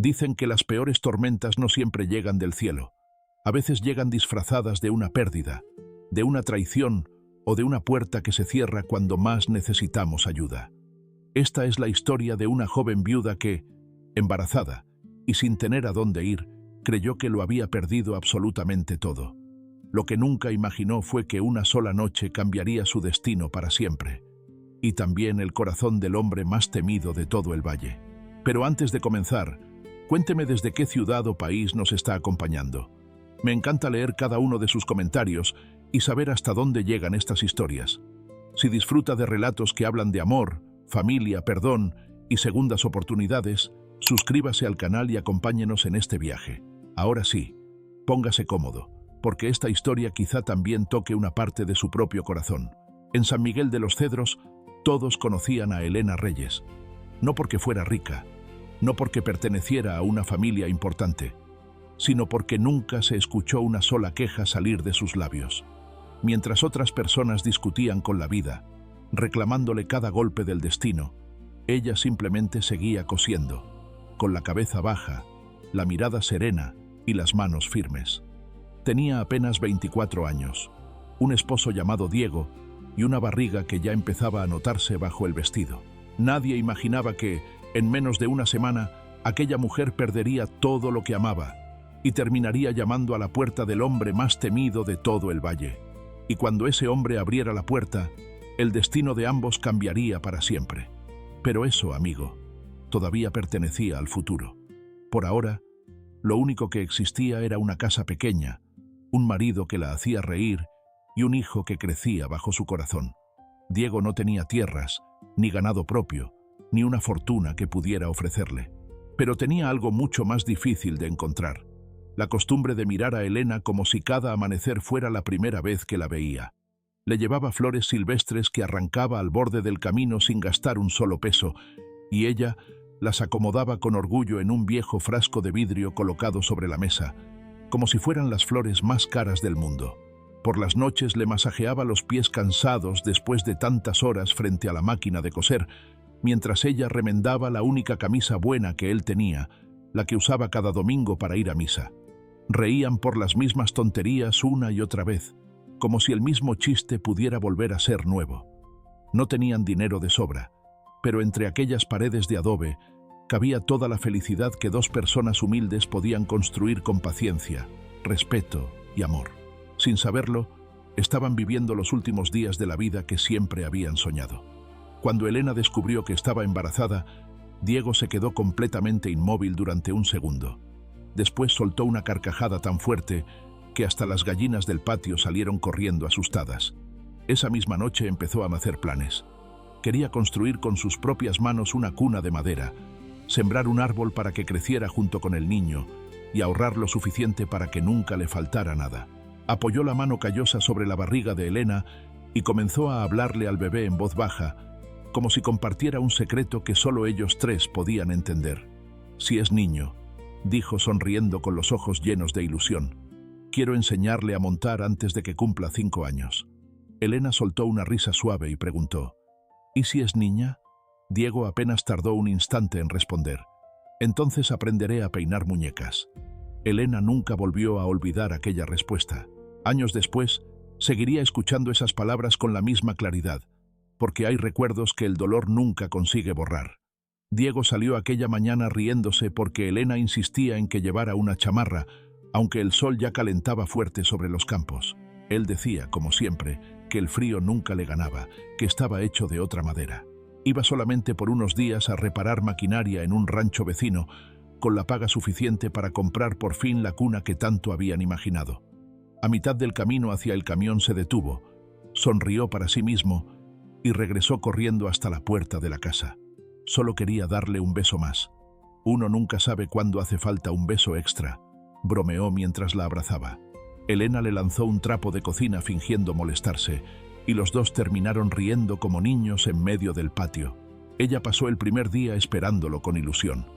Dicen que las peores tormentas no siempre llegan del cielo. A veces llegan disfrazadas de una pérdida, de una traición o de una puerta que se cierra cuando más necesitamos ayuda. Esta es la historia de una joven viuda que, embarazada y sin tener a dónde ir, creyó que lo había perdido absolutamente todo. Lo que nunca imaginó fue que una sola noche cambiaría su destino para siempre, y también el corazón del hombre más temido de todo el valle. Pero antes de comenzar, cuénteme desde qué ciudad o país nos está acompañando. Me encanta leer cada uno de sus comentarios y saber hasta dónde llegan estas historias. Si disfruta de relatos que hablan de amor, familia, perdón y segundas oportunidades, suscríbase al canal y acompáñenos en este viaje. Ahora sí, póngase cómodo, porque esta historia quizá también toque una parte de su propio corazón. En San Miguel de los Cedros, todos conocían a Elena Reyes, no porque fuera rica, no porque perteneciera a una familia importante, sino porque nunca se escuchó una sola queja salir de sus labios. Mientras otras personas discutían con la vida, reclamándole cada golpe del destino, ella simplemente seguía cosiendo, con la cabeza baja, la mirada serena y las manos firmes. Tenía apenas 24 años, un esposo llamado Diego y una barriga que ya empezaba a notarse bajo el vestido. Nadie imaginaba que, en menos de una semana, aquella mujer perdería todo lo que amaba y terminaría llamando a la puerta del hombre más temido de todo el valle. Y cuando ese hombre abriera la puerta, el destino de ambos cambiaría para siempre. Pero eso, amigo, todavía pertenecía al futuro. Por ahora, lo único que existía era una casa pequeña, un marido que la hacía reír y un hijo que crecía bajo su corazón. Diego no tenía tierras, ni ganado propio, ni una fortuna que pudiera ofrecerle. Pero tenía algo mucho más difícil de encontrar: la costumbre de mirar a Elena como si cada amanecer fuera la primera vez que la veía. Le llevaba flores silvestres que arrancaba al borde del camino sin gastar un solo peso, y ella las acomodaba con orgullo en un viejo frasco de vidrio colocado sobre la mesa, como si fueran las flores más caras del mundo. Por las noches le masajeaba los pies cansados después de tantas horas frente a la máquina de coser, mientras ella remendaba la única camisa buena que él tenía, la que usaba cada domingo para ir a misa. Reían por las mismas tonterías una y otra vez, como si el mismo chiste pudiera volver a ser nuevo. No tenían dinero de sobra, pero entre aquellas paredes de adobe cabía toda la felicidad que dos personas humildes podían construir con paciencia, respeto y amor. Sin saberlo, estaban viviendo los últimos días de la vida que siempre habían soñado. Cuando Elena descubrió que estaba embarazada, Diego se quedó completamente inmóvil durante un segundo. Después soltó una carcajada tan fuerte que hasta las gallinas del patio salieron corriendo asustadas. Esa misma noche empezó a hacer planes. Quería construir con sus propias manos una cuna de madera, sembrar un árbol para que creciera junto con el niño y ahorrar lo suficiente para que nunca le faltara nada. Apoyó la mano callosa sobre la barriga de Elena y comenzó a hablarle al bebé en voz baja, como si compartiera un secreto que solo ellos tres podían entender. «Si es niño», dijo sonriendo con los ojos llenos de ilusión, «quiero enseñarle a montar antes de que cumpla 5 años». Elena soltó una risa suave y preguntó: «¿Y si es niña?». Diego apenas tardó un instante en responder: «Entonces aprenderé a peinar muñecas». Elena nunca volvió a olvidar aquella respuesta. Años después, seguiría escuchando esas palabras con la misma claridad, porque hay recuerdos que el dolor nunca consigue borrar. Diego salió aquella mañana riéndose porque Elena insistía en que llevara una chamarra, aunque el sol ya calentaba fuerte sobre los campos. Él decía, como siempre, que el frío nunca le ganaba, que estaba hecho de otra madera. Iba solamente por unos días a reparar maquinaria en un rancho vecino, con la paga suficiente para comprar por fin la cuna que tanto habían imaginado. A mitad del camino hacia el camión se detuvo, sonrió para sí mismo y regresó corriendo hasta la puerta de la casa. Solo quería darle un beso más. Uno nunca sabe cuándo hace falta un beso extra, bromeó mientras la abrazaba. Elena le lanzó un trapo de cocina fingiendo molestarse, y los dos terminaron riendo como niños en medio del patio. Ella pasó el primer día esperándolo con ilusión.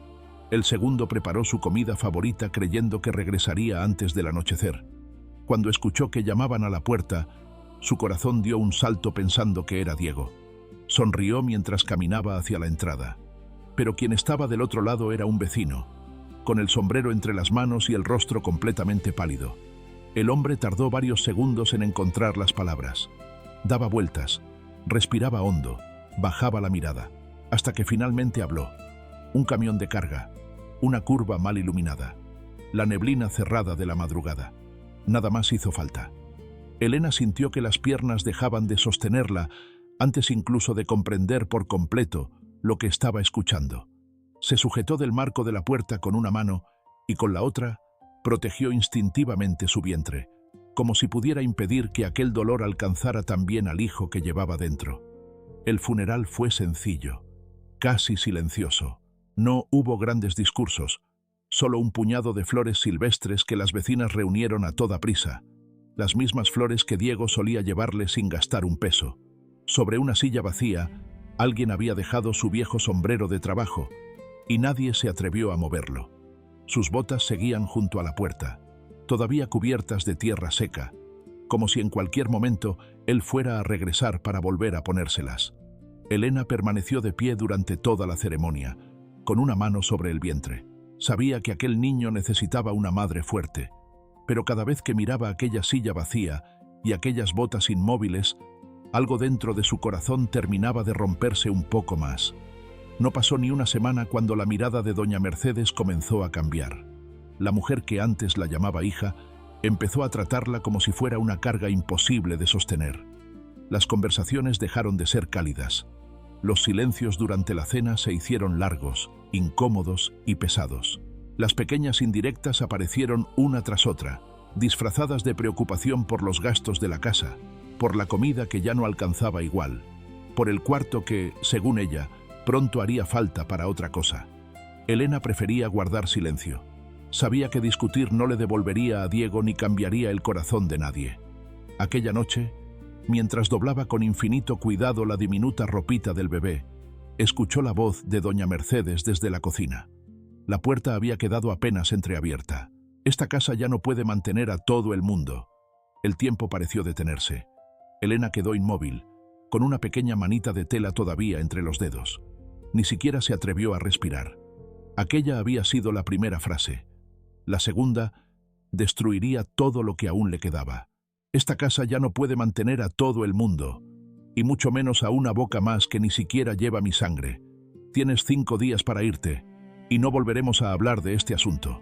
El segundo preparó su comida favorita creyendo que regresaría antes del anochecer. Cuando escuchó que llamaban a la puerta, su corazón dio un salto pensando que era Diego. Sonrió mientras caminaba hacia la entrada. Pero quien estaba del otro lado era un vecino. con el sombrero entre las manos y el rostro completamente pálido. El hombre tardó varios segundos en encontrar las palabras. Daba vueltas, respiraba hondo, bajaba la mirada, hasta que finalmente habló. Un camión de carga, una curva mal iluminada, la neblina cerrada de la madrugada. Nada más hizo falta. Elena sintió que las piernas dejaban de sostenerla antes incluso de comprender por completo lo que estaba escuchando. Se sujetó del marco de la puerta con una mano y con la otra protegió instintivamente su vientre, como si pudiera impedir que aquel dolor alcanzara también al hijo que llevaba dentro. El funeral fue sencillo, casi silencioso. No hubo grandes discursos, solo un puñado de flores silvestres que las vecinas reunieron a toda prisa, las mismas flores que Diego solía llevarle sin gastar un peso. Sobre una silla vacía, alguien había dejado su viejo sombrero de trabajo, y nadie se atrevió a moverlo. Sus botas seguían junto a la puerta, todavía cubiertas de tierra seca, como si en cualquier momento él fuera a regresar para volver a ponérselas. Elena permaneció de pie durante toda la ceremonia, con una mano sobre el vientre. Sabía que aquel niño necesitaba una madre fuerte, pero cada vez que miraba aquella silla vacía y aquellas botas inmóviles, algo dentro de su corazón terminaba de romperse un poco más. No pasó ni una semana cuando la mirada de doña Mercedes comenzó a cambiar. La mujer que antes la llamaba hija empezó a tratarla como si fuera una carga imposible de sostener. Las conversaciones dejaron de ser cálidas. Los silencios durante la cena se hicieron largos, incómodos y pesados. Las pequeñas indirectas aparecieron una tras otra, disfrazadas de preocupación por los gastos de la casa, por la comida que ya no alcanzaba igual, por el cuarto que, según ella, pronto haría falta para otra cosa. Elena prefería guardar silencio. Sabía que discutir no le devolvería a Diego ni cambiaría el corazón de nadie. Aquella noche, mientras doblaba con infinito cuidado la diminuta ropita del bebé, escuchó la voz de doña Mercedes desde la cocina. La puerta había quedado apenas entreabierta. Esta casa ya no puede mantener a todo el mundo. El tiempo pareció detenerse. Elena quedó inmóvil, con una pequeña manita de tela todavía entre los dedos. Ni siquiera se atrevió a respirar. Aquella había sido la primera frase. La segunda destruiría todo lo que aún le quedaba. Esta casa ya no puede mantener a todo el mundo, y mucho menos a una boca más que ni siquiera lleva mi sangre. Tienes 5 días para irte, y no volveremos a hablar de este asunto.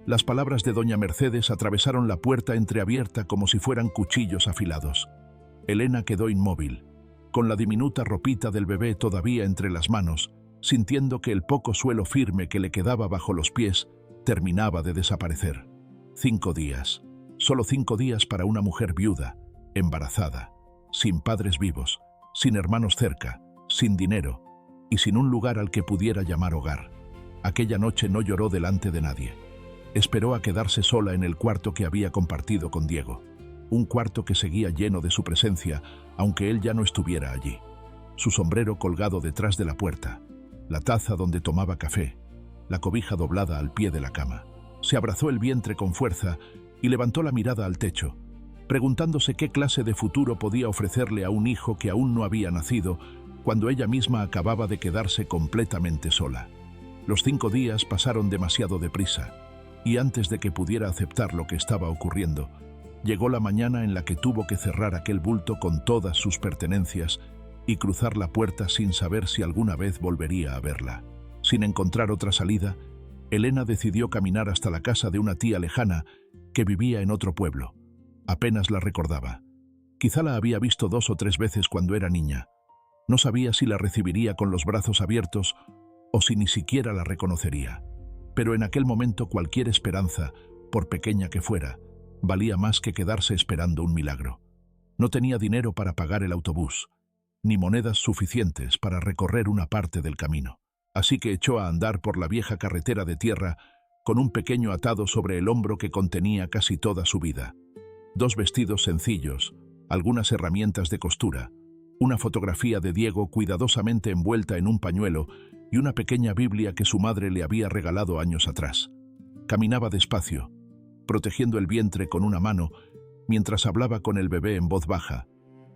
Las palabras de doña Mercedes atravesaron la puerta entreabierta como si fueran cuchillos afilados. Elena quedó inmóvil, con la diminuta ropita del bebé todavía entre las manos, sintiendo que el poco suelo firme que le quedaba bajo los pies terminaba de desaparecer. 5 días. Solo 5 días para una mujer viuda, embarazada, sin padres vivos, sin hermanos cerca, sin dinero y sin un lugar al que pudiera llamar hogar. Aquella noche no lloró delante de nadie. Esperó a quedarse sola en el cuarto que había compartido con Diego. Un cuarto que seguía lleno de su presencia, aunque él ya no estuviera allí. Su sombrero colgado detrás de la puerta, la taza donde tomaba café, la cobija doblada al pie de la cama. Se abrazó el vientre con fuerza y levantó la mirada al techo, preguntándose qué clase de futuro podía ofrecerle a un hijo que aún no había nacido, cuando ella misma acababa de quedarse completamente sola. Los 5 días pasaron demasiado deprisa, y antes de que pudiera aceptar lo que estaba ocurriendo, llegó la mañana en la que tuvo que cerrar aquel bulto con todas sus pertenencias y cruzar la puerta sin saber si alguna vez volvería a verla. Sin encontrar otra salida, Elena decidió caminar hasta la casa de una tía lejana que vivía en otro pueblo. Apenas la recordaba. Quizá la había visto 2 o 3 veces cuando era niña. No sabía si la recibiría con los brazos abiertos o si ni siquiera la reconocería. Pero en aquel momento cualquier esperanza, por pequeña que fuera, valía más que quedarse esperando un milagro. No tenía dinero para pagar el autobús, ni monedas suficientes para recorrer una parte del camino. Así que echó a andar por la vieja carretera de tierra con un pequeño atado sobre el hombro que contenía casi toda su vida. 2 vestidos sencillos, algunas herramientas de costura, una fotografía de Diego cuidadosamente envuelta en un pañuelo y una pequeña Biblia que su madre le había regalado años atrás. Caminaba despacio, protegiendo el vientre con una mano, mientras hablaba con el bebé en voz baja,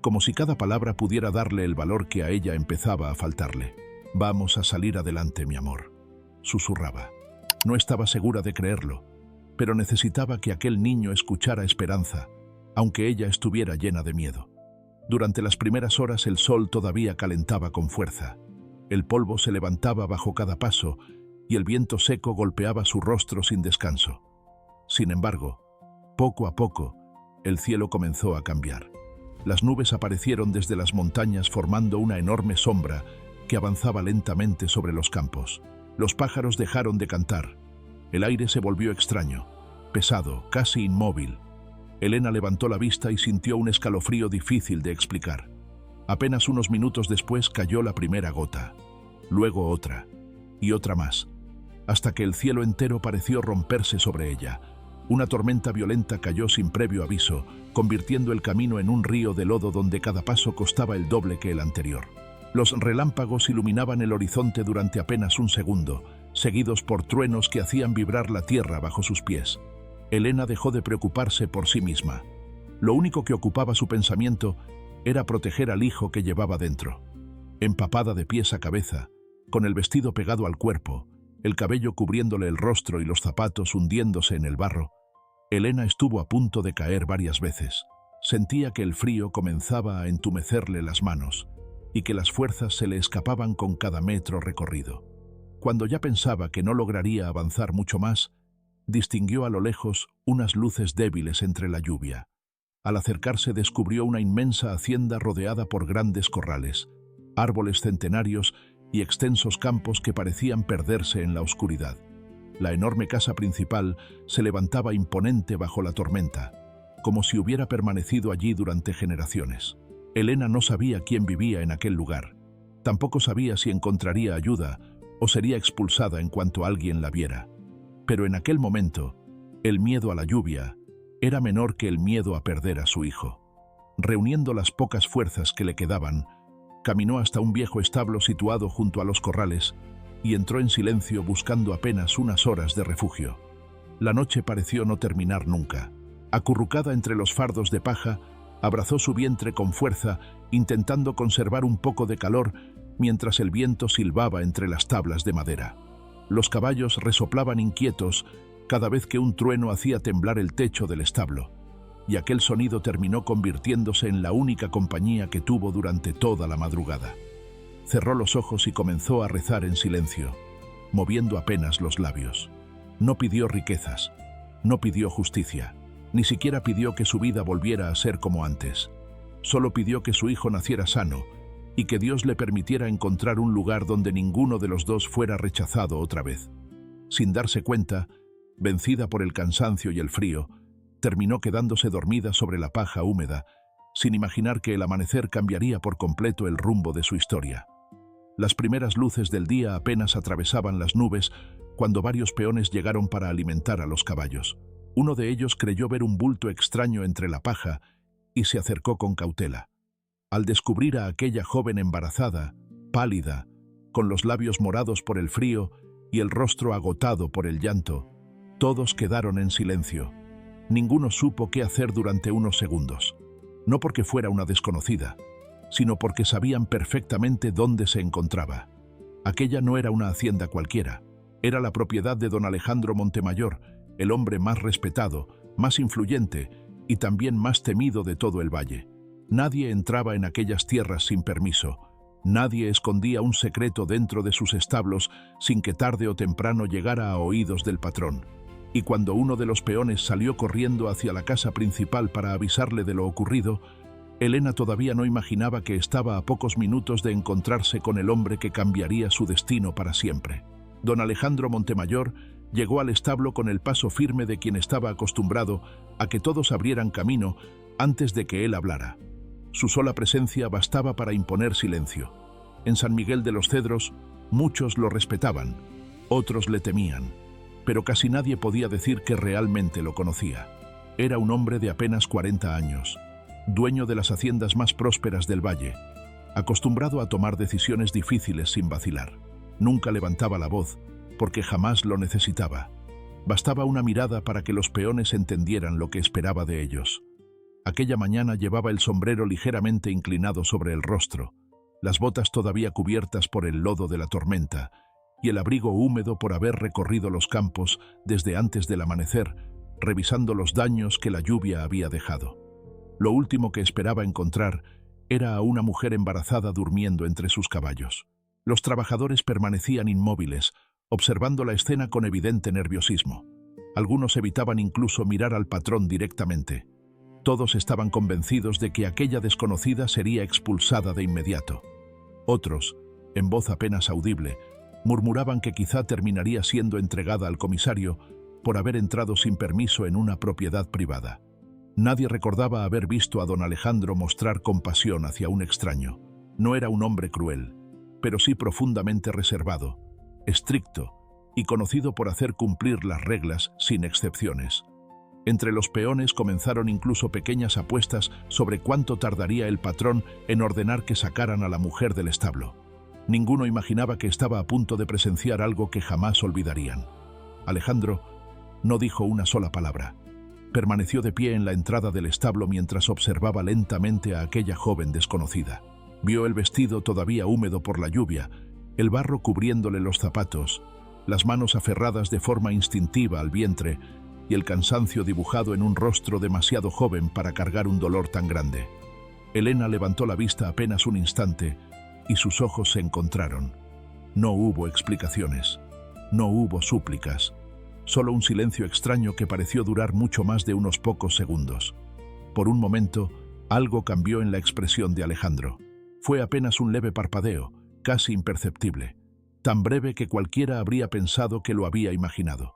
como si cada palabra pudiera darle el valor que a ella empezaba a faltarle. «Vamos a salir adelante, mi amor», susurraba. No estaba segura de creerlo, pero necesitaba que aquel niño escuchara esperanza, aunque ella estuviera llena de miedo. Durante las primeras horas el sol todavía calentaba con fuerza. El polvo se levantaba bajo cada paso y el viento seco golpeaba su rostro sin descanso. Sin embargo, poco a poco, el cielo comenzó a cambiar. Las nubes aparecieron desde las montañas formando una enorme sombra que avanzaba lentamente sobre los campos. Los pájaros dejaron de cantar. El aire se volvió extraño, pesado, casi inmóvil. Elena levantó la vista y sintió un escalofrío difícil de explicar. Apenas unos minutos después cayó la primera gota, luego otra y otra más, hasta que el cielo entero pareció romperse sobre ella. Una tormenta violenta cayó sin previo aviso, convirtiendo el camino en un río de lodo donde cada paso costaba el doble que el anterior. Los relámpagos iluminaban el horizonte durante apenas un segundo, seguidos por truenos que hacían vibrar la tierra bajo sus pies. Elena dejó de preocuparse por sí misma. Lo único que ocupaba su pensamiento era proteger al hijo que llevaba dentro. Empapada de pies a cabeza, con el vestido pegado al cuerpo, el cabello cubriéndole el rostro y los zapatos hundiéndose en el barro, Elena estuvo a punto de caer varias veces. Sentía que el frío comenzaba a entumecerle las manos y que las fuerzas se le escapaban con cada metro recorrido. Cuando ya pensaba que no lograría avanzar mucho más, distinguió a lo lejos unas luces débiles entre la lluvia. Al acercarse descubrió una inmensa hacienda rodeada por grandes corrales, árboles centenarios y extensos campos que parecían perderse en la oscuridad. La enorme casa principal se levantaba imponente bajo la tormenta, como si hubiera permanecido allí durante generaciones. Elena no sabía quién vivía en aquel lugar. Tampoco sabía si encontraría ayuda o sería expulsada en cuanto alguien la viera. Pero en aquel momento, el miedo a la lluvia era menor que el miedo a perder a su hijo. Reuniendo las pocas fuerzas que le quedaban, caminó hasta un viejo establo situado junto a los corrales y entró en silencio buscando apenas unas horas de refugio. La noche pareció no terminar nunca. Acurrucada entre los fardos de paja, abrazó su vientre con fuerza, intentando conservar un poco de calor mientras el viento silbaba entre las tablas de madera. Los caballos resoplaban inquietos cada vez que un trueno hacía temblar el techo del establo, y aquel sonido terminó convirtiéndose en la única compañía que tuvo durante toda la madrugada. Cerró los ojos y comenzó a rezar en silencio, moviendo apenas los labios. No pidió riquezas, no pidió justicia, ni siquiera pidió que su vida volviera a ser como antes. Solo pidió que su hijo naciera sano y que Dios le permitiera encontrar un lugar donde ninguno de los dos fuera rechazado otra vez. Sin darse cuenta, vencida por el cansancio y el frío, terminó quedándose dormida sobre la paja húmeda, sin imaginar que el amanecer cambiaría por completo el rumbo de su historia. Las primeras luces del día apenas atravesaban las nubes cuando varios peones llegaron para alimentar a los caballos. Uno de ellos creyó ver un bulto extraño entre la paja y se acercó con cautela. Al descubrir a aquella joven embarazada, pálida, con los labios morados por el frío y el rostro agotado por el llanto, todos quedaron en silencio. Ninguno supo qué hacer durante unos segundos. No porque fuera una desconocida, sino porque sabían perfectamente dónde se encontraba. Aquella no era una hacienda cualquiera. Era la propiedad de don Alejandro Montemayor, el hombre más respetado, más influyente y también más temido de todo el valle. Nadie entraba en aquellas tierras sin permiso. Nadie escondía un secreto dentro de sus establos sin que tarde o temprano llegara a oídos del patrón. Y cuando uno de los peones salió corriendo hacia la casa principal para avisarle de lo ocurrido, Elena todavía no imaginaba que estaba a pocos minutos de encontrarse con el hombre que cambiaría su destino para siempre. Don Alejandro Montemayor llegó al establo con el paso firme de quien estaba acostumbrado a que todos abrieran camino antes de que él hablara. Su sola presencia bastaba para imponer silencio. En San Miguel de los Cedros, muchos lo respetaban, otros le temían, pero casi nadie podía decir que realmente lo conocía. Era un hombre de apenas 40 años, dueño de las haciendas más prósperas del valle, acostumbrado a tomar decisiones difíciles sin vacilar. Nunca levantaba la voz, porque jamás lo necesitaba. Bastaba una mirada para que los peones entendieran lo que esperaba de ellos. Aquella mañana llevaba el sombrero ligeramente inclinado sobre el rostro, las botas todavía cubiertas por el lodo de la tormenta, y el abrigo húmedo por haber recorrido los campos desde antes del amanecer, revisando los daños que la lluvia había dejado. Lo último que esperaba encontrar era a una mujer embarazada durmiendo entre sus caballos. Los trabajadores permanecían inmóviles, observando la escena con evidente nerviosismo. Algunos evitaban incluso mirar al patrón directamente. Todos estaban convencidos de que aquella desconocida sería expulsada de inmediato. Otros, en voz apenas audible, murmuraban que quizá terminaría siendo entregada al comisario por haber entrado sin permiso en una propiedad privada. Nadie recordaba haber visto a don Alejandro mostrar compasión hacia un extraño. No era un hombre cruel, pero sí profundamente reservado, estricto y conocido por hacer cumplir las reglas sin excepciones. Entre los peones comenzaron incluso pequeñas apuestas sobre cuánto tardaría el patrón en ordenar que sacaran a la mujer del establo. Ninguno imaginaba que estaba a punto de presenciar algo que jamás olvidarían. Alejandro no dijo una sola palabra. Permaneció de pie en la entrada del establo mientras observaba lentamente a aquella joven desconocida. Vio el vestido todavía húmedo por la lluvia, el barro cubriéndole los zapatos, las manos aferradas de forma instintiva al vientre y el cansancio dibujado en un rostro demasiado joven para cargar un dolor tan grande. Elena levantó la vista apenas un instante y sus ojos se encontraron. No hubo explicaciones, no hubo súplicas, solo un silencio extraño que pareció durar mucho más de unos pocos segundos. Por un momento, algo cambió en la expresión de Alejandro. Fue apenas un leve parpadeo, casi imperceptible, tan breve que cualquiera habría pensado que lo había imaginado.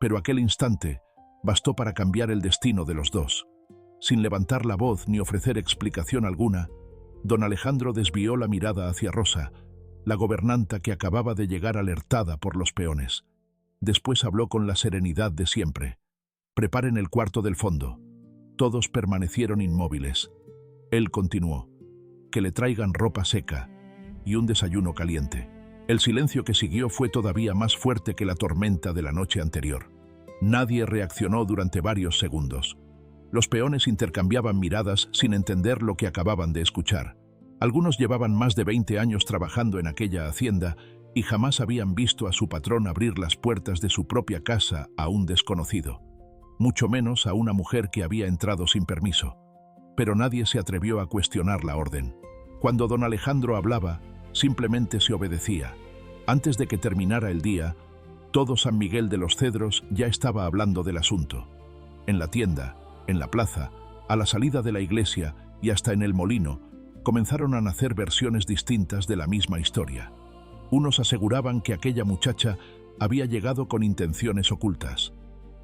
Pero aquel instante bastó para cambiar el destino de los dos. Sin levantar la voz ni ofrecer explicación alguna, don Alejandro desvió la mirada hacia Rosa, la gobernanta que acababa de llegar alertada por los peones. Después habló con la serenidad de siempre. «Preparen el cuarto del fondo». Todos permanecieron inmóviles. Él continuó. «Que le traigan ropa seca y un desayuno caliente». El silencio que siguió fue todavía más fuerte que la tormenta de la noche anterior. Nadie reaccionó durante varios segundos. Los peones intercambiaban miradas sin entender lo que acababan de escuchar. Algunos llevaban más de 20 años trabajando en aquella hacienda y jamás habían visto a su patrón abrir las puertas de su propia casa a un desconocido, mucho menos a una mujer que había entrado sin permiso. Pero nadie se atrevió a cuestionar la orden. Cuando don Alejandro hablaba, simplemente se obedecía. Antes de que terminara el día, todo San Miguel de los Cedros ya estaba hablando del asunto. En la tienda, en la plaza, a la salida de la iglesia y hasta en el molino, comenzaron a nacer versiones distintas de la misma historia. Unos aseguraban que aquella muchacha había llegado con intenciones ocultas.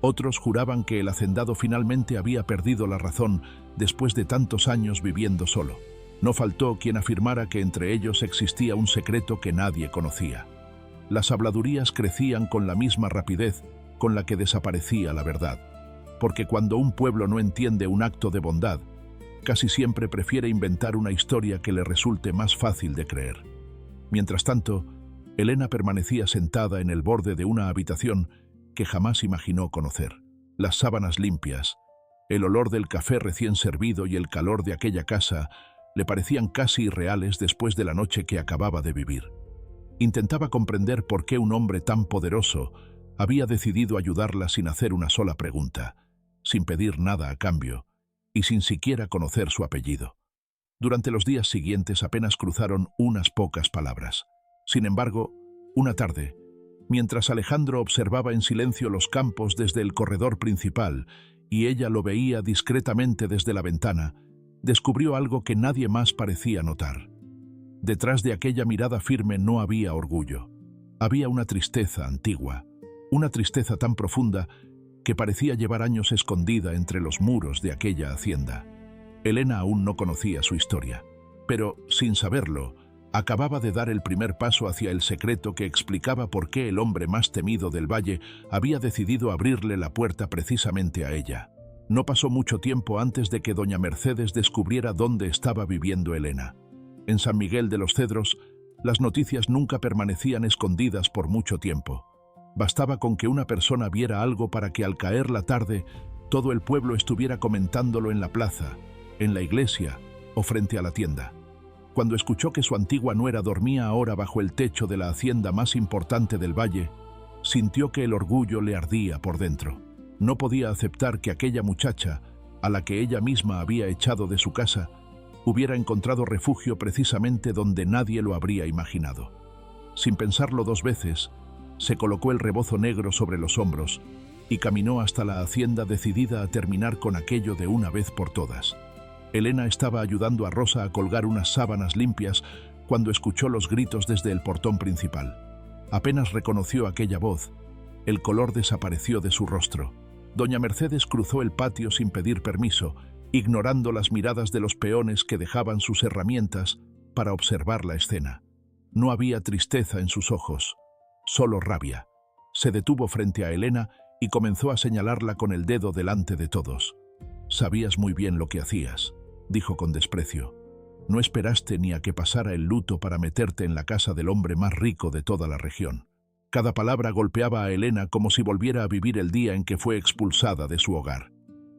Otros juraban que el hacendado finalmente había perdido la razón después de tantos años viviendo solo. No faltó quien afirmara que entre ellos existía un secreto que nadie conocía. Las habladurías crecían con la misma rapidez con la que desaparecía la verdad, porque cuando un pueblo no entiende un acto de bondad, casi siempre prefiere inventar una historia que le resulte más fácil de creer. Mientras tanto, Elena permanecía sentada en el borde de una habitación que jamás imaginó conocer. Las sábanas limpias, el olor del café recién servido y el calor de aquella casa le parecían casi irreales después de la noche que acababa de vivir. Intentaba comprender por qué un hombre tan poderoso había decidido ayudarla sin hacer una sola pregunta, sin pedir nada a cambio y sin siquiera conocer su apellido. Durante los días siguientes apenas cruzaron unas pocas palabras. Sin embargo, una tarde, mientras Alejandro observaba en silencio los campos desde el corredor principal y ella lo veía discretamente desde la ventana, descubrió algo que nadie más parecía notar. Detrás de aquella mirada firme no había orgullo. Había una tristeza antigua, una tristeza tan profunda que parecía llevar años escondida entre los muros de aquella hacienda. Elena aún no conocía su historia, pero, sin saberlo, acababa de dar el primer paso hacia el secreto que explicaba por qué el hombre más temido del valle había decidido abrirle la puerta precisamente a ella. No pasó mucho tiempo antes de que doña Mercedes descubriera dónde estaba viviendo Elena. En San Miguel de los Cedros, las noticias nunca permanecían escondidas por mucho tiempo. Bastaba con que una persona viera algo para que al caer la tarde, todo el pueblo estuviera comentándolo en la plaza, en la iglesia o frente a la tienda. Cuando escuchó que su antigua nuera dormía ahora bajo el techo de la hacienda más importante del valle, sintió que el orgullo le ardía por dentro. No podía aceptar que aquella muchacha, a la que ella misma había echado de su casa, hubiera encontrado refugio precisamente donde nadie lo habría imaginado. Sin pensarlo dos veces, se colocó el rebozo negro sobre los hombros y caminó hasta la hacienda decidida a terminar con aquello de una vez por todas. Elena estaba ayudando a Rosa a colgar unas sábanas limpias cuando escuchó los gritos desde el portón principal. Apenas reconoció aquella voz, el color desapareció de su rostro. Doña Mercedes cruzó el patio sin pedir permiso, ignorando las miradas de los peones que dejaban sus herramientas para observar la escena. No había tristeza en sus ojos, solo rabia. Se detuvo frente a Elena y comenzó a señalarla con el dedo delante de todos. «Sabías muy bien lo que hacías», dijo con desprecio. «No esperaste ni a que pasara el luto para meterte en la casa del hombre más rico de toda la región». Cada palabra golpeaba a Elena como si volviera a vivir el día en que fue expulsada de su hogar.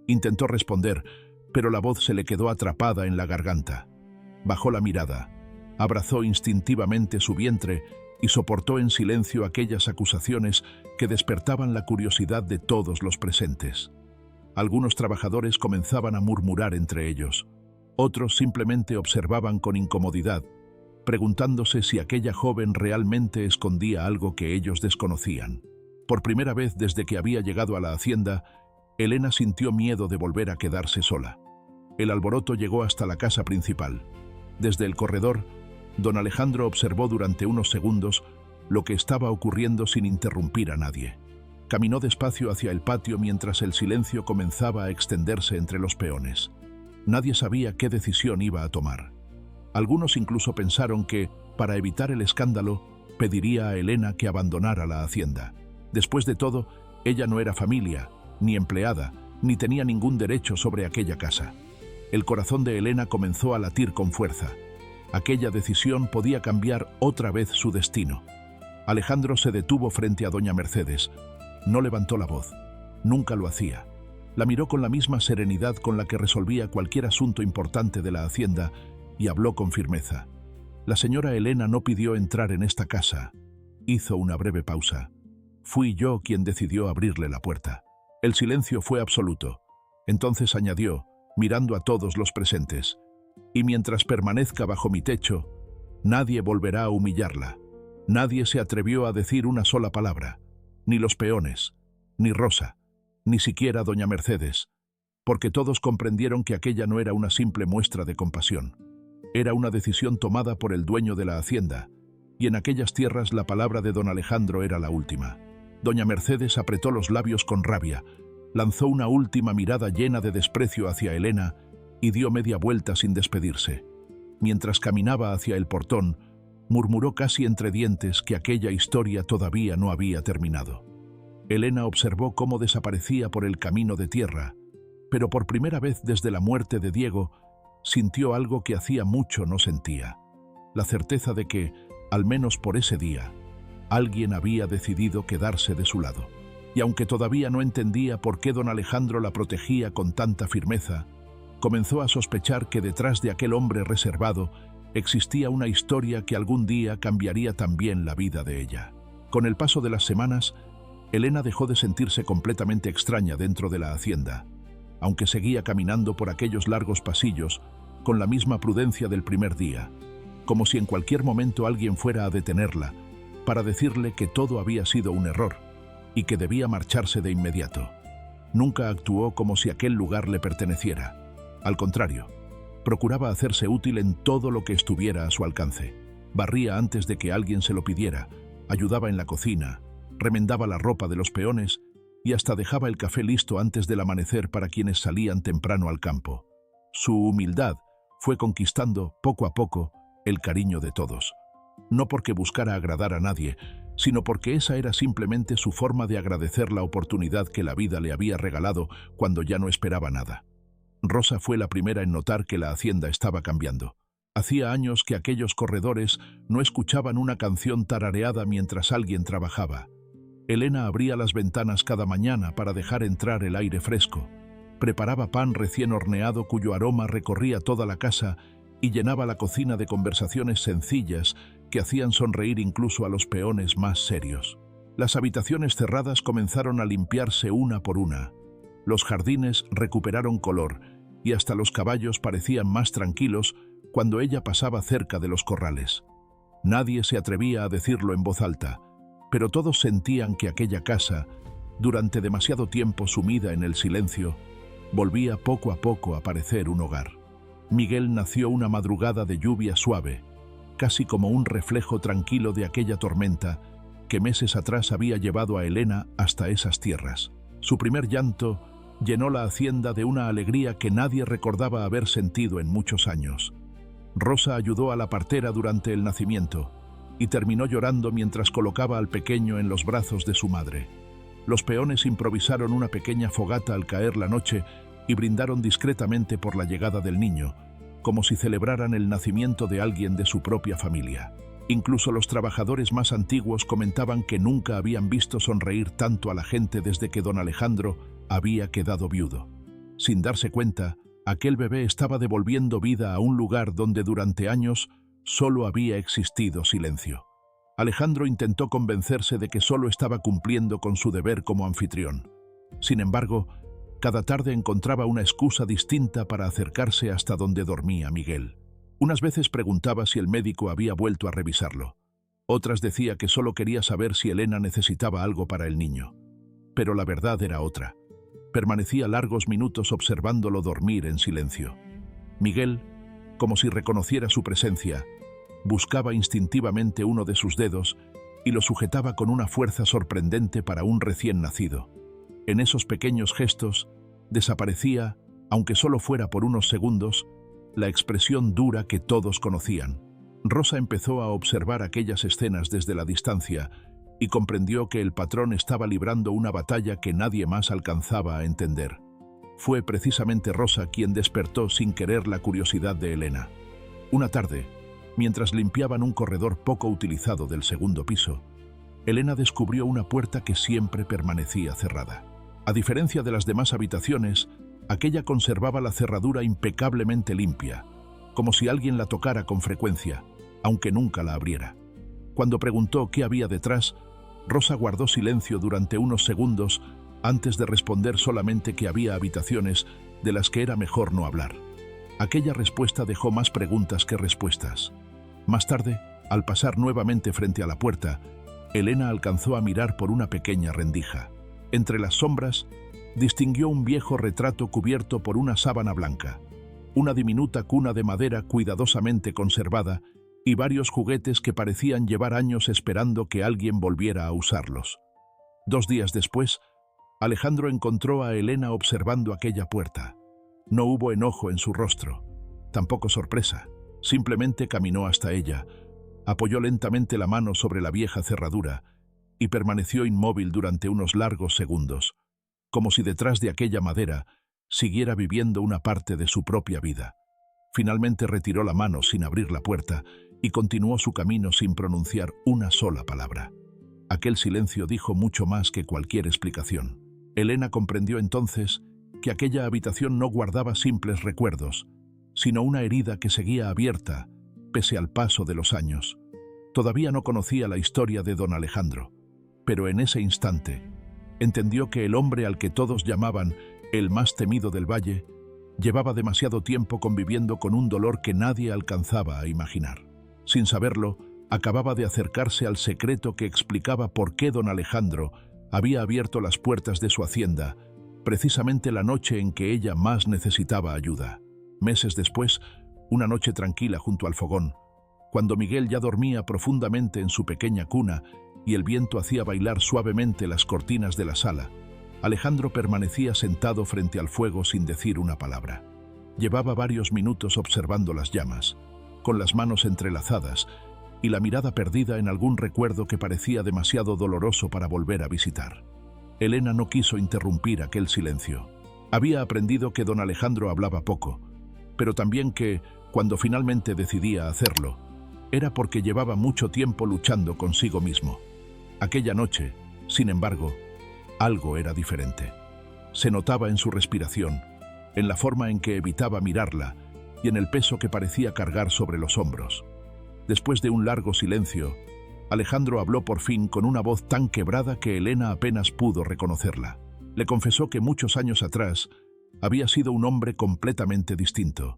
Intentó responder, pero la voz se le quedó atrapada en la garganta. Bajó la mirada, abrazó instintivamente su vientre y soportó en silencio aquellas acusaciones que despertaban la curiosidad de todos los presentes. Algunos trabajadores comenzaban a murmurar entre ellos. Otros simplemente observaban con incomodidad, preguntándose si aquella joven realmente escondía algo que ellos desconocían. Por primera vez desde que había llegado a la hacienda, Elena sintió miedo de volver a quedarse sola. El alboroto llegó hasta la casa principal. Desde el corredor, don Alejandro observó durante unos segundos lo que estaba ocurriendo sin interrumpir a nadie. Caminó despacio hacia el patio mientras el silencio comenzaba a extenderse entre los peones. Nadie sabía qué decisión iba a tomar. Algunos incluso pensaron que, para evitar el escándalo, pediría a Elena que abandonara la hacienda. Después de todo, ella no era familia, ni empleada, ni tenía ningún derecho sobre aquella casa. El corazón de Elena comenzó a latir con fuerza. Aquella decisión podía cambiar otra vez su destino. Alejandro se detuvo frente a doña Mercedes. No levantó la voz. Nunca lo hacía. La miró con la misma serenidad con la que resolvía cualquier asunto importante de la hacienda y habló con firmeza. La señora Elena no pidió entrar en esta casa. Hizo una breve pausa. Fui yo quien decidió abrirle la puerta. El silencio fue absoluto. Entonces añadió, mirando a todos los presentes, y mientras permanezca bajo mi techo, nadie volverá a humillarla. Nadie se atrevió a decir una sola palabra, ni los peones, ni Rosa, ni siquiera doña Mercedes, porque todos comprendieron que aquella no era una simple muestra de compasión. Era una decisión tomada por el dueño de la hacienda, y en aquellas tierras la palabra de don Alejandro era la última. Doña Mercedes apretó los labios con rabia, lanzó una última mirada llena de desprecio hacia Elena y dio media vuelta sin despedirse. Mientras caminaba hacia el portón, murmuró casi entre dientes que aquella historia todavía no había terminado. Elena observó cómo desaparecía por el camino de tierra, pero por primera vez desde la muerte de Diego, sintió algo que hacía mucho no sentía: la certeza de que, al menos por ese día, alguien había decidido quedarse de su lado. Y aunque todavía no entendía por qué don Alejandro la protegía con tanta firmeza, comenzó a sospechar que detrás de aquel hombre reservado existía una historia que algún día cambiaría también la vida de ella. Con el paso de las semanas, Elena dejó de sentirse completamente extraña dentro de la hacienda, aunque seguía caminando por aquellos largos pasillos con la misma prudencia del primer día, como si en cualquier momento alguien fuera a detenerla para decirle que todo había sido un error y que debía marcharse de inmediato. Nunca actuó como si aquel lugar le perteneciera. Al contrario, procuraba hacerse útil en todo lo que estuviera a su alcance. Barría antes de que alguien se lo pidiera, ayudaba en la cocina, remendaba la ropa de los peones y hasta dejaba el café listo antes del amanecer para quienes salían temprano al campo. Su humildad fue conquistando, poco a poco, el cariño de todos. No porque buscara agradar a nadie, sino porque esa era simplemente su forma de agradecer la oportunidad que la vida le había regalado cuando ya no esperaba nada. Rosa fue la primera en notar que la hacienda estaba cambiando. Hacía años que aquellos corredores no escuchaban una canción tarareada mientras alguien trabajaba. Elena abría las ventanas cada mañana para dejar entrar el aire fresco. Preparaba pan recién horneado cuyo aroma recorría toda la casa y llenaba la cocina de conversaciones sencillas que hacían sonreír incluso a los peones más serios. Las habitaciones cerradas comenzaron a limpiarse una por una. Los jardines recuperaron color y hasta los caballos parecían más tranquilos cuando ella pasaba cerca de los corrales. Nadie se atrevía a decirlo en voz alta, pero todos sentían que aquella casa, durante demasiado tiempo sumida en el silencio, volvía poco a poco a parecer un hogar. Miguel nació una madrugada de lluvia suave, casi como un reflejo tranquilo de aquella tormenta que meses atrás había llevado a Elena hasta esas tierras. Su primer llanto llenó la hacienda de una alegría que nadie recordaba haber sentido en muchos años. Rosa ayudó a la partera durante el nacimiento y terminó llorando mientras colocaba al pequeño en los brazos de su madre. Los peones improvisaron una pequeña fogata al caer la noche y brindaron discretamente por la llegada del niño, como si celebraran el nacimiento de alguien de su propia familia. Incluso los trabajadores más antiguos comentaban que nunca habían visto sonreír tanto a la gente desde que don Alejandro había quedado viudo. Sin darse cuenta, aquel bebé estaba devolviendo vida a un lugar donde durante años solo había existido silencio. Alejandro intentó convencerse de que solo estaba cumpliendo con su deber como anfitrión. Sin embargo, cada tarde encontraba una excusa distinta para acercarse hasta donde dormía Miguel. Unas veces preguntaba si el médico había vuelto a revisarlo. Otras decía que solo quería saber si Elena necesitaba algo para el niño. Pero la verdad era otra. Permanecía largos minutos observándolo dormir en silencio. Miguel, como si reconociera su presencia, buscaba instintivamente uno de sus dedos y lo sujetaba con una fuerza sorprendente para un recién nacido. En esos pequeños gestos desaparecía, aunque solo fuera por unos segundos, la expresión dura que todos conocían. Rosa empezó a observar aquellas escenas desde la distancia y comprendió que el patrón estaba librando una batalla que nadie más alcanzaba a entender. Fue precisamente Rosa quien despertó sin querer la curiosidad de Elena. Una tarde, mientras limpiaban un corredor poco utilizado del segundo piso, Elena descubrió una puerta que siempre permanecía cerrada. A diferencia de las demás habitaciones, aquella conservaba la cerradura impecablemente limpia, como si alguien la tocara con frecuencia, aunque nunca la abriera. Cuando preguntó qué había detrás, Rosa guardó silencio durante unos segundos antes de responder solamente que había habitaciones de las que era mejor no hablar. Aquella respuesta dejó más preguntas que respuestas. Más tarde, al pasar nuevamente frente a la puerta, Elena alcanzó a mirar por una pequeña rendija. Entre las sombras, distinguió un viejo retrato cubierto por una sábana blanca, una diminuta cuna de madera cuidadosamente conservada y varios juguetes que parecían llevar años esperando que alguien volviera a usarlos. 2 días después, Alejandro encontró a Elena observando aquella puerta. No hubo enojo en su rostro, tampoco sorpresa. Simplemente caminó hasta ella, apoyó lentamente la mano sobre la vieja cerradura y permaneció inmóvil durante unos largos segundos, como si detrás de aquella madera siguiera viviendo una parte de su propia vida. Finalmente retiró la mano sin abrir la puerta y continuó su camino sin pronunciar una sola palabra. Aquel silencio dijo mucho más que cualquier explicación. Elena comprendió entonces que aquella habitación no guardaba simples recuerdos, sino una herida que seguía abierta, pese al paso de los años. Todavía no conocía la historia de don Alejandro, pero en ese instante entendió que el hombre al que todos llamaban el más temido del valle llevaba demasiado tiempo conviviendo con un dolor que nadie alcanzaba a imaginar. Sin saberlo, acababa de acercarse al secreto que explicaba por qué don Alejandro había abierto las puertas de su hacienda, precisamente la noche en que ella más necesitaba ayuda. Meses después, una noche tranquila junto al fogón, cuando Miguel ya dormía profundamente en su pequeña cuna y el viento hacía bailar suavemente las cortinas de la sala, Alejandro permanecía sentado frente al fuego sin decir una palabra. Llevaba varios minutos observando las llamas, con las manos entrelazadas y la mirada perdida en algún recuerdo que parecía demasiado doloroso para volver a visitar. Elena no quiso interrumpir aquel silencio. Había aprendido que don Alejandro hablaba poco, pero también que, cuando finalmente decidía hacerlo, era porque llevaba mucho tiempo luchando consigo mismo. Aquella noche, sin embargo, algo era diferente. Se notaba en su respiración, en la forma en que evitaba mirarla y en el peso que parecía cargar sobre los hombros. Después de un largo silencio, Alejandro habló por fin con una voz tan quebrada que Elena apenas pudo reconocerla. Le confesó que muchos años atrás había sido un hombre completamente distinto.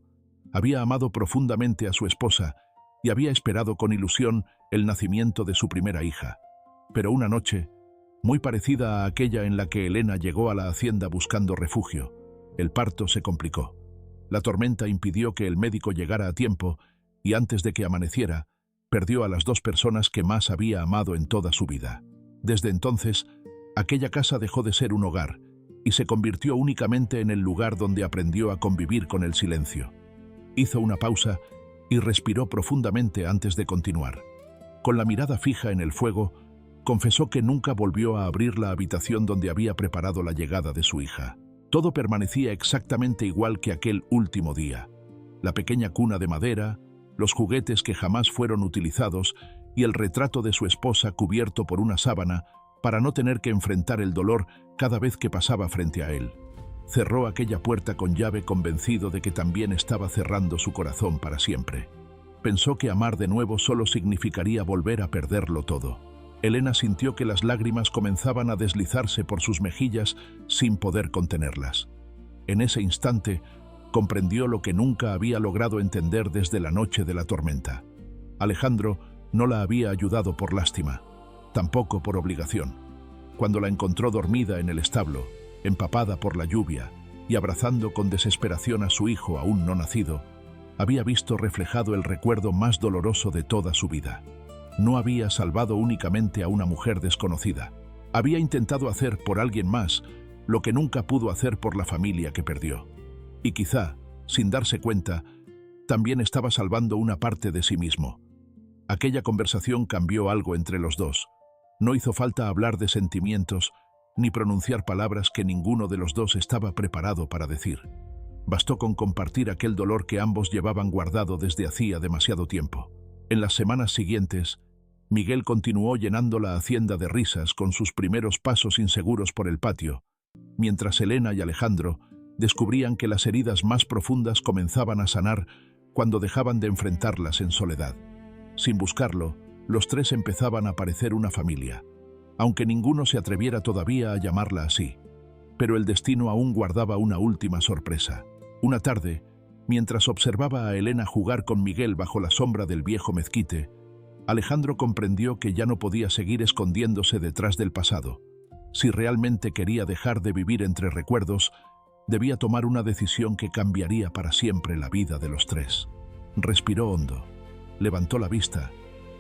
Había amado profundamente a su esposa y había esperado con ilusión el nacimiento de su primera hija. Pero una noche, muy parecida a aquella en la que Elena llegó a la hacienda buscando refugio, el parto se complicó. La tormenta impidió que el médico llegara a tiempo y antes de que amaneciera, perdió a las dos personas que más había amado en toda su vida. Desde entonces, aquella casa dejó de ser un hogar y se convirtió únicamente en el lugar donde aprendió a convivir con el silencio. Hizo una pausa y respiró profundamente antes de continuar. Con la mirada fija en el fuego, confesó que nunca volvió a abrir la habitación donde había preparado la llegada de su hija. Todo permanecía exactamente igual que aquel último día. La pequeña cuna de madera, los juguetes que jamás fueron utilizados y el retrato de su esposa cubierto por una sábana para no tener que enfrentar el dolor cada vez que pasaba frente a él. Cerró aquella puerta con llave convencido de que también estaba cerrando su corazón para siempre. Pensó que amar de nuevo solo significaría volver a perderlo todo. Elena sintió que las lágrimas comenzaban a deslizarse por sus mejillas sin poder contenerlas. En ese instante, comprendió lo que nunca había logrado entender desde la noche de la tormenta. Alejandro no la había ayudado por lástima, tampoco por obligación. Cuando la encontró dormida en el establo, empapada por la lluvia y abrazando con desesperación a su hijo aún no nacido, había visto reflejado el recuerdo más doloroso de toda su vida. No había salvado únicamente a una mujer desconocida. Había intentado hacer por alguien más lo que nunca pudo hacer por la familia que perdió. Y quizá, sin darse cuenta, también estaba salvando una parte de sí mismo. Aquella conversación cambió algo entre los dos. No hizo falta hablar de sentimientos ni pronunciar palabras que ninguno de los dos estaba preparado para decir. Bastó con compartir aquel dolor que ambos llevaban guardado desde hacía demasiado tiempo. En las semanas siguientes, Miguel continuó llenando la hacienda de risas con sus primeros pasos inseguros por el patio, mientras Elena y Alejandro descubrían que las heridas más profundas comenzaban a sanar cuando dejaban de enfrentarlas en soledad. Sin buscarlo, los tres empezaban a parecer una familia, aunque ninguno se atreviera todavía a llamarla así. Pero el destino aún guardaba una última sorpresa. Una tarde, mientras observaba a Elena jugar con Miguel bajo la sombra del viejo mezquite, Alejandro comprendió que ya no podía seguir escondiéndose detrás del pasado. Si realmente quería dejar de vivir entre recuerdos, debía tomar una decisión que cambiaría para siempre la vida de los tres. Respiró hondo, levantó la vista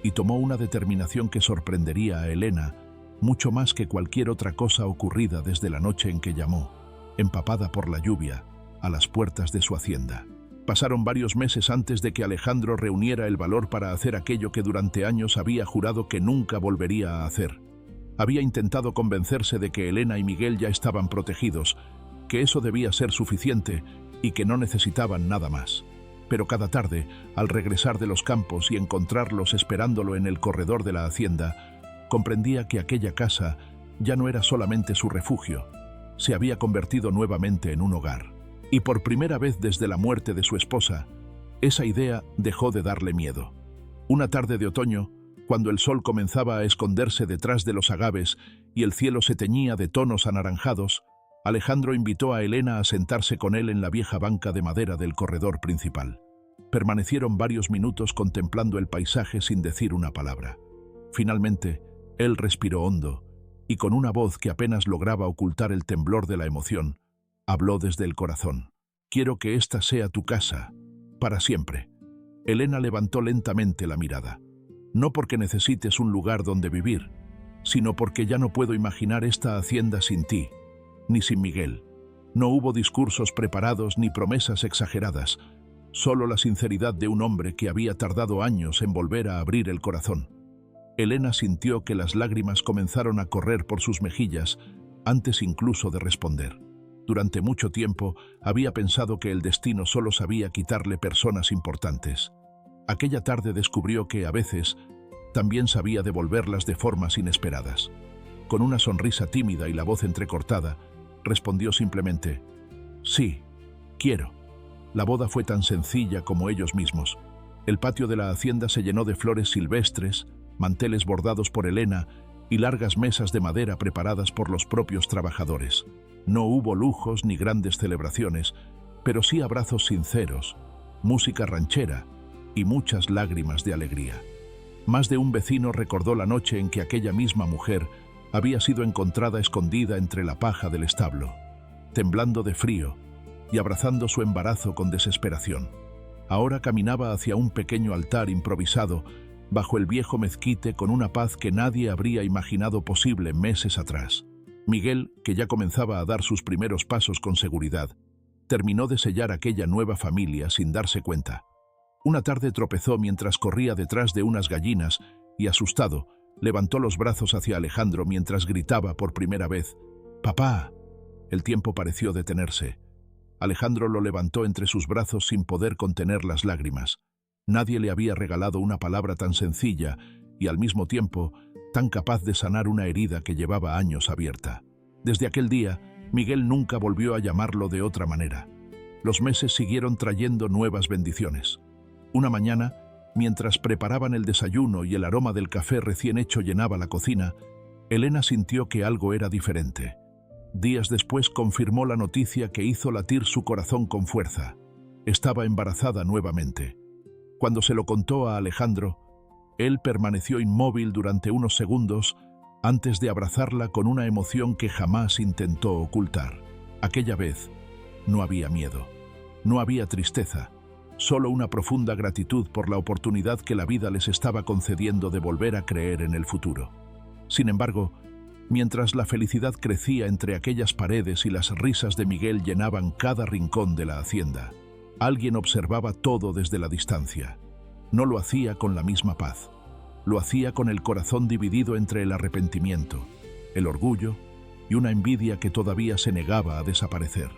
y tomó una determinación que sorprendería a Elena mucho más que cualquier otra cosa ocurrida desde la noche en que llamó, empapada por la lluvia, a las puertas de su hacienda. Pasaron varios meses antes de que Alejandro reuniera el valor para hacer aquello que durante años había jurado que nunca volvería a hacer. Había intentado convencerse de que Elena y Miguel ya estaban protegidos, que eso debía ser suficiente y que no necesitaban nada más. Pero cada tarde, al regresar de los campos y encontrarlos esperándolo en el corredor de la hacienda, comprendía que aquella casa ya no era solamente su refugio, se había convertido nuevamente en un hogar. Y por primera vez desde la muerte de su esposa, esa idea dejó de darle miedo. Una tarde de otoño, cuando el sol comenzaba a esconderse detrás de los agaves y el cielo se teñía de tonos anaranjados, Alejandro invitó a Elena a sentarse con él en la vieja banca de madera del corredor principal. Permanecieron varios minutos contemplando el paisaje sin decir una palabra. Finalmente, él respiró hondo y con una voz que apenas lograba ocultar el temblor de la emoción, habló desde el corazón. «Quiero que esta sea tu casa, para siempre». Elena levantó lentamente la mirada. «No porque necesites un lugar donde vivir, sino porque ya no puedo imaginar esta hacienda sin ti, ni sin Miguel». No hubo discursos preparados ni promesas exageradas, solo la sinceridad de un hombre que había tardado años en volver a abrir el corazón. Elena sintió que las lágrimas comenzaron a correr por sus mejillas antes incluso de responder. Durante mucho tiempo había pensado que el destino solo sabía quitarle personas importantes. Aquella tarde descubrió que, a veces, también sabía devolverlas de formas inesperadas. Con una sonrisa tímida y la voz entrecortada, respondió simplemente: «Sí, quiero». La boda fue tan sencilla como ellos mismos. El patio de la hacienda se llenó de flores silvestres, manteles bordados por Elena y largas mesas de madera preparadas por los propios trabajadores. No hubo lujos ni grandes celebraciones, pero sí abrazos sinceros, música ranchera y muchas lágrimas de alegría. Más de un vecino recordó la noche en que aquella misma mujer había sido encontrada escondida entre la paja del establo, temblando de frío y abrazando su embarazo con desesperación. Ahora caminaba hacia un pequeño altar improvisado bajo el viejo mezquite con una paz que nadie habría imaginado posible meses atrás. Miguel, que ya comenzaba a dar sus primeros pasos con seguridad, terminó de sellar aquella nueva familia sin darse cuenta. Una tarde tropezó mientras corría detrás de unas gallinas y, asustado, levantó los brazos hacia Alejandro mientras gritaba por primera vez: «¡Papá!». El tiempo pareció detenerse. Alejandro lo levantó entre sus brazos sin poder contener las lágrimas. Nadie le había regalado una palabra tan sencilla y, al mismo tiempo, tan capaz de sanar una herida que llevaba años abierta. Desde aquel día, Miguel nunca volvió a llamarlo de otra manera. Los meses siguieron trayendo nuevas bendiciones. Una mañana, mientras preparaban el desayuno y el aroma del café recién hecho llenaba la cocina, Elena sintió que algo era diferente. Días después confirmó la noticia que hizo latir su corazón con fuerza. Estaba embarazada nuevamente. Cuando se lo contó a Alejandro, él permaneció inmóvil durante unos segundos antes de abrazarla con una emoción que jamás intentó ocultar. Aquella vez no había miedo, no había tristeza, solo una profunda gratitud por la oportunidad que la vida les estaba concediendo de volver a creer en el futuro. Sin embargo, mientras la felicidad crecía entre aquellas paredes y las risas de Miguel llenaban cada rincón de la hacienda, alguien observaba todo desde la distancia. No lo hacía con la misma paz. Lo hacía con el corazón dividido entre el arrepentimiento, el orgullo y una envidia que todavía se negaba a desaparecer.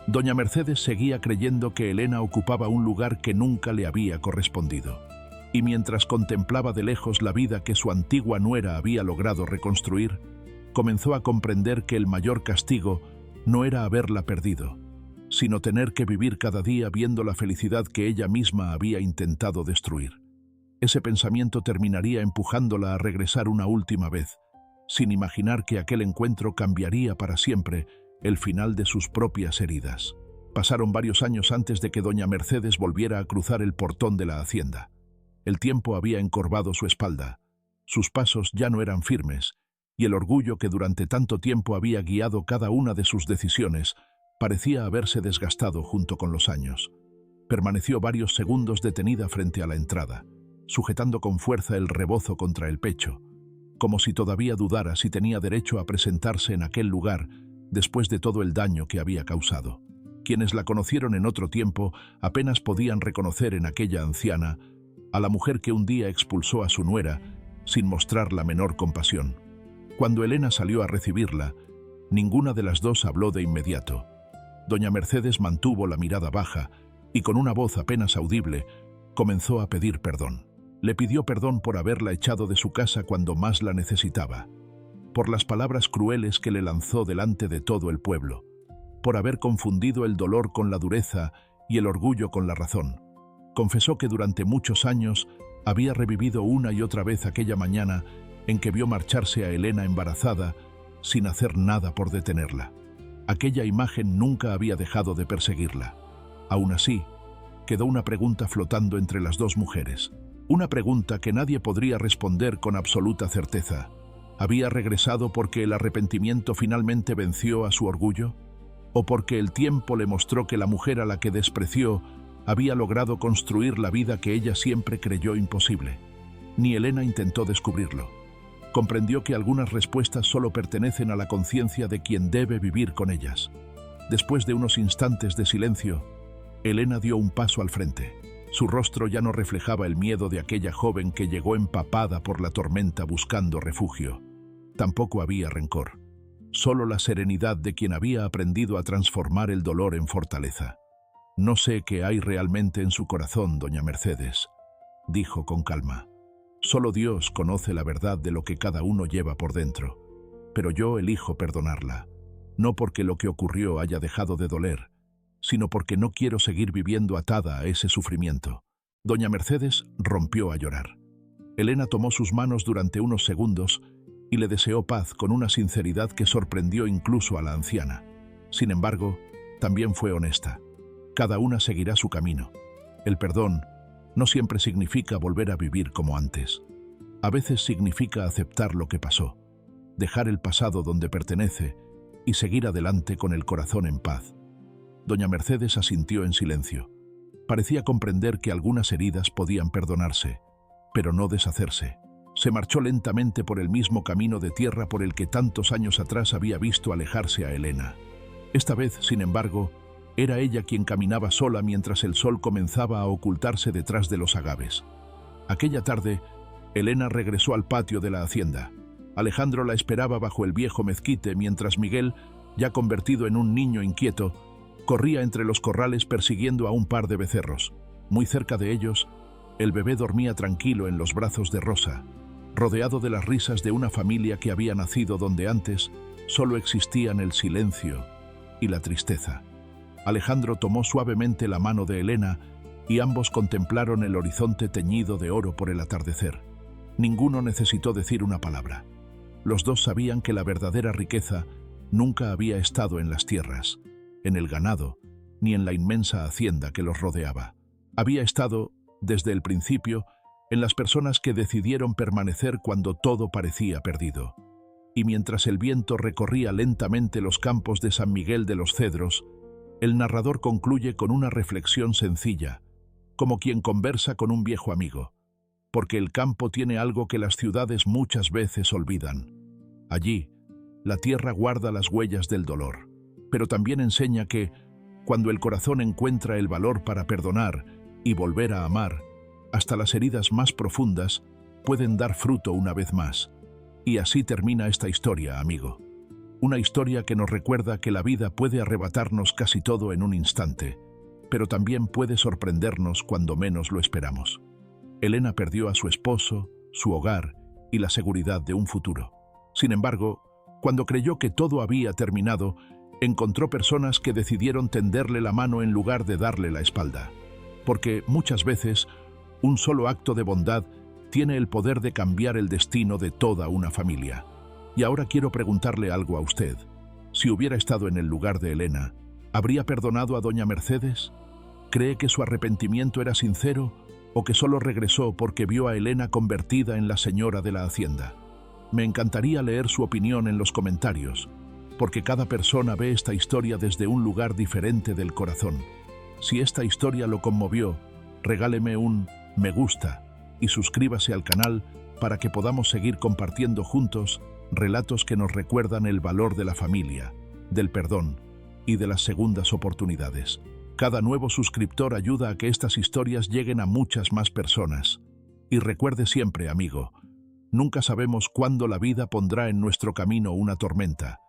Doña Mercedes seguía creyendo que Elena ocupaba un lugar que nunca le había correspondido. Y mientras contemplaba de lejos la vida que su antigua nuera había logrado reconstruir, comenzó a comprender que el mayor castigo no era haberla perdido, sino tener que vivir cada día viendo la felicidad que ella misma había intentado destruir. Ese pensamiento terminaría empujándola a regresar una última vez, sin imaginar que aquel encuentro cambiaría para siempre el final de sus propias heridas. Pasaron varios años antes de que doña Mercedes volviera a cruzar el portón de la hacienda. El tiempo había encorvado su espalda, sus pasos ya no eran firmes, y el orgullo que durante tanto tiempo había guiado cada una de sus decisiones parecía haberse desgastado junto con los años. Permaneció varios segundos detenida frente a la entrada, sujetando con fuerza el rebozo contra el pecho, como si todavía dudara si tenía derecho a presentarse en aquel lugar después de todo el daño que había causado. Quienes la conocieron en otro tiempo apenas podían reconocer en aquella anciana a la mujer que un día expulsó a su nuera sin mostrar la menor compasión. Cuando Elena salió a recibirla, ninguna de las dos habló de inmediato. Doña Mercedes mantuvo la mirada baja y con una voz apenas audible comenzó a pedir perdón. Le pidió perdón por haberla echado de su casa cuando más la necesitaba, por las palabras crueles que le lanzó delante de todo el pueblo, por haber confundido el dolor con la dureza y el orgullo con la razón. Confesó que durante muchos años había revivido una y otra vez aquella mañana en que vio marcharse a Elena embarazada sin hacer nada por detenerla. Aquella imagen nunca había dejado de perseguirla. Aún así, quedó una pregunta flotando entre las dos mujeres. Una pregunta que nadie podría responder con absoluta certeza. ¿Había regresado porque el arrepentimiento finalmente venció a su orgullo? ¿O porque el tiempo le mostró que la mujer a la que despreció había logrado construir la vida que ella siempre creyó imposible? Ni Elena intentó descubrirlo. Comprendió que algunas respuestas solo pertenecen a la conciencia de quien debe vivir con ellas. Después de unos instantes de silencio, Elena dio un paso al frente. Su rostro ya no reflejaba el miedo de aquella joven que llegó empapada por la tormenta buscando refugio. Tampoco había rencor, solo la serenidad de quien había aprendido a transformar el dolor en fortaleza. «No sé qué hay realmente en su corazón, doña Mercedes», dijo con calma. «Solo Dios conoce la verdad de lo que cada uno lleva por dentro. Pero yo elijo perdonarla, no porque lo que ocurrió haya dejado de doler, sino porque no quiero seguir viviendo atada a ese sufrimiento. Doña Mercedes rompió a llorar. Elena tomó sus manos durante unos segundos y le deseó paz con una sinceridad que sorprendió incluso a la anciana. Sin embargo, también fue honesta. Cada una seguirá su camino. El perdón no siempre significa volver a vivir como antes. A veces significa aceptar lo que pasó, dejar el pasado donde pertenece y seguir adelante con el corazón en paz. Doña Mercedes asintió en silencio. Parecía comprender que algunas heridas podían perdonarse, pero no deshacerse. Se marchó lentamente por el mismo camino de tierra por el que tantos años atrás había visto alejarse a Elena. Esta vez, sin embargo, era ella quien caminaba sola mientras el sol comenzaba a ocultarse detrás de los agaves. Aquella tarde, Elena regresó al patio de la hacienda. Alejandro la esperaba bajo el viejo mezquite mientras Miguel, ya convertido en un niño inquieto, corría entre los corrales persiguiendo a un par de becerros. Muy cerca de ellos, el bebé dormía tranquilo en los brazos de Rosa, rodeado de las risas de una familia que había nacido donde antes solo existían el silencio y la tristeza. Alejandro tomó suavemente la mano de Elena y ambos contemplaron el horizonte teñido de oro por el atardecer. Ninguno necesitó decir una palabra. Los dos sabían que la verdadera riqueza nunca había estado en las tierras, en el ganado, ni en la inmensa hacienda que los rodeaba. Había estado, desde el principio, en las personas que decidieron permanecer cuando todo parecía perdido. Y mientras el viento recorría lentamente los campos de San Miguel de los Cedros, el narrador concluye con una reflexión sencilla, como quien conversa con un viejo amigo, porque el campo tiene algo que las ciudades muchas veces olvidan. Allí, la tierra guarda las huellas del dolor, pero también enseña que, cuando el corazón encuentra el valor para perdonar y volver a amar, hasta las heridas más profundas pueden dar fruto una vez más. Y así termina esta historia, amigo. Una historia que nos recuerda que la vida puede arrebatarnos casi todo en un instante, pero también puede sorprendernos cuando menos lo esperamos. Elena perdió a su esposo, su hogar y la seguridad de un futuro. Sin embargo, cuando creyó que todo había terminado, encontró personas que decidieron tenderle la mano en lugar de darle la espalda. Porque muchas veces, un solo acto de bondad tiene el poder de cambiar el destino de toda una familia. Y ahora quiero preguntarle algo a usted. Si hubiera estado en el lugar de Elena, ¿habría perdonado a doña Mercedes? ¿Cree que su arrepentimiento era sincero o que solo regresó porque vio a Elena convertida en la señora de la hacienda? Me encantaría leer su opinión en los comentarios, porque cada persona ve esta historia desde un lugar diferente del corazón. Si esta historia lo conmovió, regáleme un me gusta y suscríbase al canal para que podamos seguir compartiendo juntos relatos que nos recuerdan el valor de la familia, del perdón y de las segundas oportunidades. Cada nuevo suscriptor ayuda a que estas historias lleguen a muchas más personas. Y recuerde siempre, amigo, nunca sabemos cuándo la vida pondrá en nuestro camino una tormenta,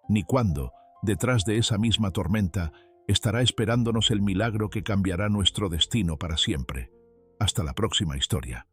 ni cuándo, detrás de esa misma tormenta, estará esperándonos el milagro que cambiará nuestro destino para siempre. Hasta la próxima historia.